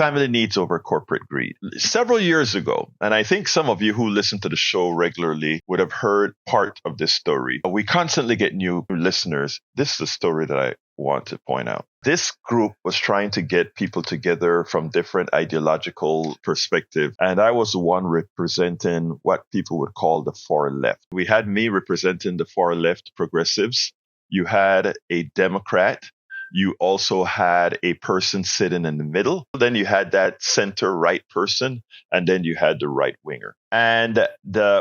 family needs over corporate greed. Several years ago, and I think some of you who listen to the show regularly would have heard part of this story. We constantly get new listeners. This is a story that I want to point out. This group was trying to get people together from different ideological perspectives, and I was the one representing what people would call the far left. We had me representing the far left progressives. You had a Democrat. You also had a person sitting in the middle. Then you had that center right person, and then you had the right winger. And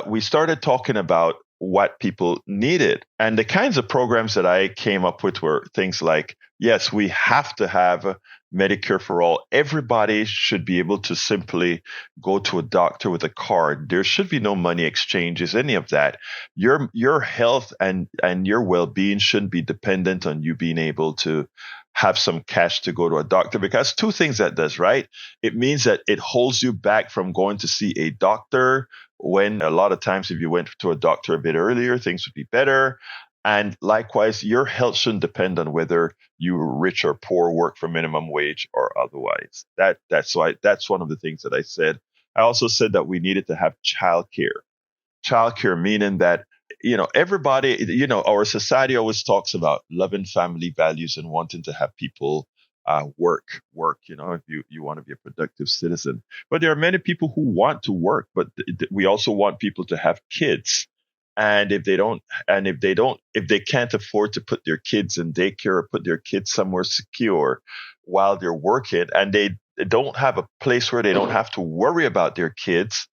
we started talking about what people needed. And the kinds of programs that I came up with were things like, yes, we have to have Medicare for all. Everybody should be able to simply go to a doctor with a card. There should be no money exchanges, any of that. Your health and your well-being shouldn't be dependent on you being able to have some cash to go to a doctor, because two things that does, right? It means that it holds you back from going to see a doctor, when a lot of times if you went to a doctor a bit earlier, things would be better. And likewise, your health shouldn't depend on whether you're rich or poor, work for minimum wage or otherwise. That's one of the things that I said. I also said that we needed to have childcare. Childcare meaning that, everybody, our society always talks about loving family values and wanting to have people work, if you want to be a productive citizen. But there are many people who want to work, but we also want people to have kids. And if they can't afford to put their kids in daycare or put their kids somewhere secure while they're working, and they don't have a place where they don't have to worry about their kids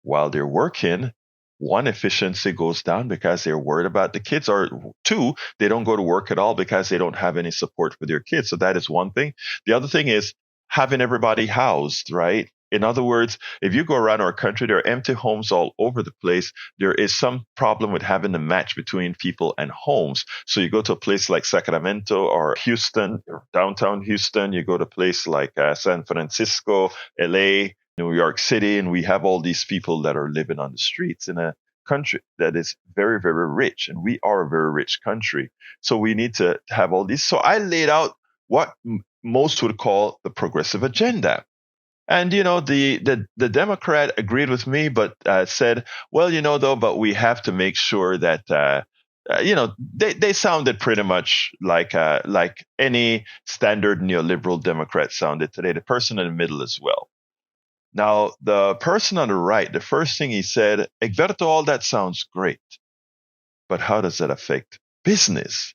while they're working, one, efficiency goes down because they're worried about the kids, or two, they don't go to work at all because they don't have any support for their kids. So that is one thing. The other thing is having everybody housed, right? In other words, if you go around our country, there are empty homes all over the place. There is some problem with having a match between people and homes. So you go to a place like Sacramento or Houston, or downtown Houston, you go to a place like San Francisco, LA, New York City, and we have all these people that are living on the streets in a country that is very, very rich. And we are a very rich country. So we need to have all these. So I laid out what most would call the progressive agenda. And, the Democrat agreed with me, but said, well, but we have to make sure that, they sounded pretty much like any standard neoliberal Democrat sounded today, the person in the middle as well. Now, the person on the right, the first thing he said, Egberto, all that sounds great, but how does that affect business?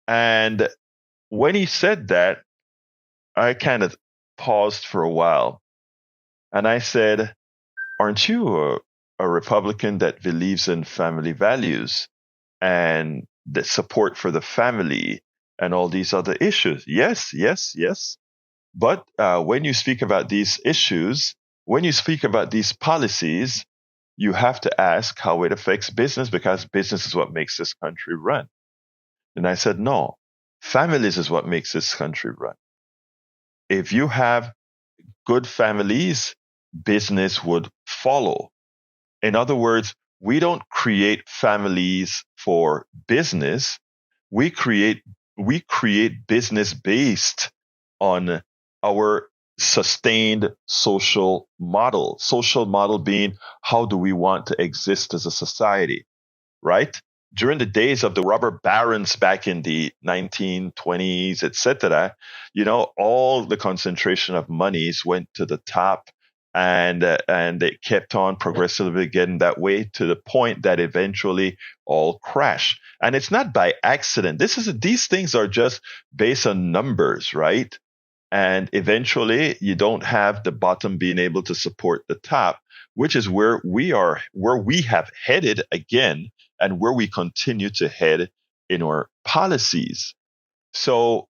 And when he said that, I kind of paused for a while, and I said, aren't you a Republican that believes in family values and the support for the family and all these other issues? Yes. But when you speak about these issues, when you speak about these policies, you have to ask how it affects business, because business is what makes this country run. And I said, no, families is what makes this country run. If you have good families, business would follow. In other words, we don't create families for business. We create business based on our sustained social model. Social model being, how do we want to exist as a society, right? During the days of the robber barons back in the 1920s, etc., all the concentration of monies went to the top, and it kept on progressively getting that way to the point that eventually all crashed. And it's not by accident. These things are just based on numbers, right? And eventually you don't have the bottom being able to support the top, which is where we have headed again, and where we continue to head in our policies. So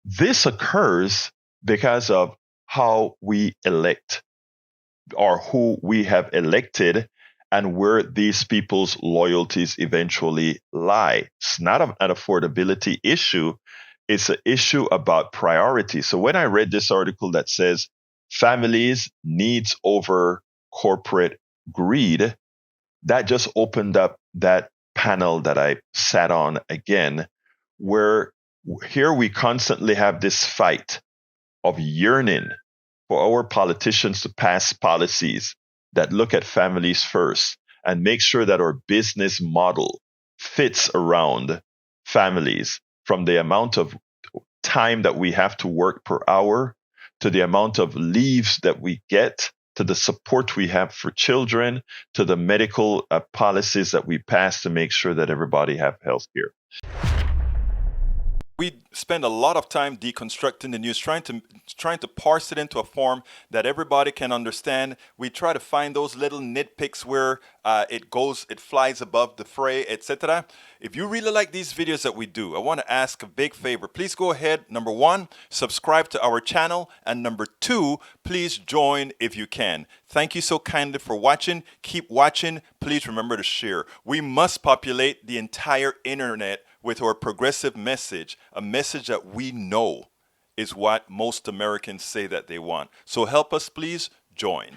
this occurs because of how we elect, or who we have elected, and where these people's loyalties eventually lie. It's not an affordability issue. It's an issue about priority. So when I read this article that says families needs over corporate greed, that just opened up that panel that I sat on again, where here we constantly have this fight of yearning for our politicians to pass policies that look at families first and make sure that our business model fits around families, from the amount of time that we have to work per hour, to the amount of leaves that we get, to the support we have for children, to the medical policies that we pass to make sure that everybody have health care. We spend a lot of time deconstructing the news, trying to parse it into a form that everybody can understand. We try to find those little nitpicks where it flies above the fray, etc. If you really like these videos that we do, I want to ask a big favor. Please go ahead. Number one, subscribe to our channel, and number two, please join if you can. Thank you so kindly for watching. Keep watching. Please remember to share. We must populate the entire internet with our progressive message, a message that we know is what most Americans say that they want. So help us, please join.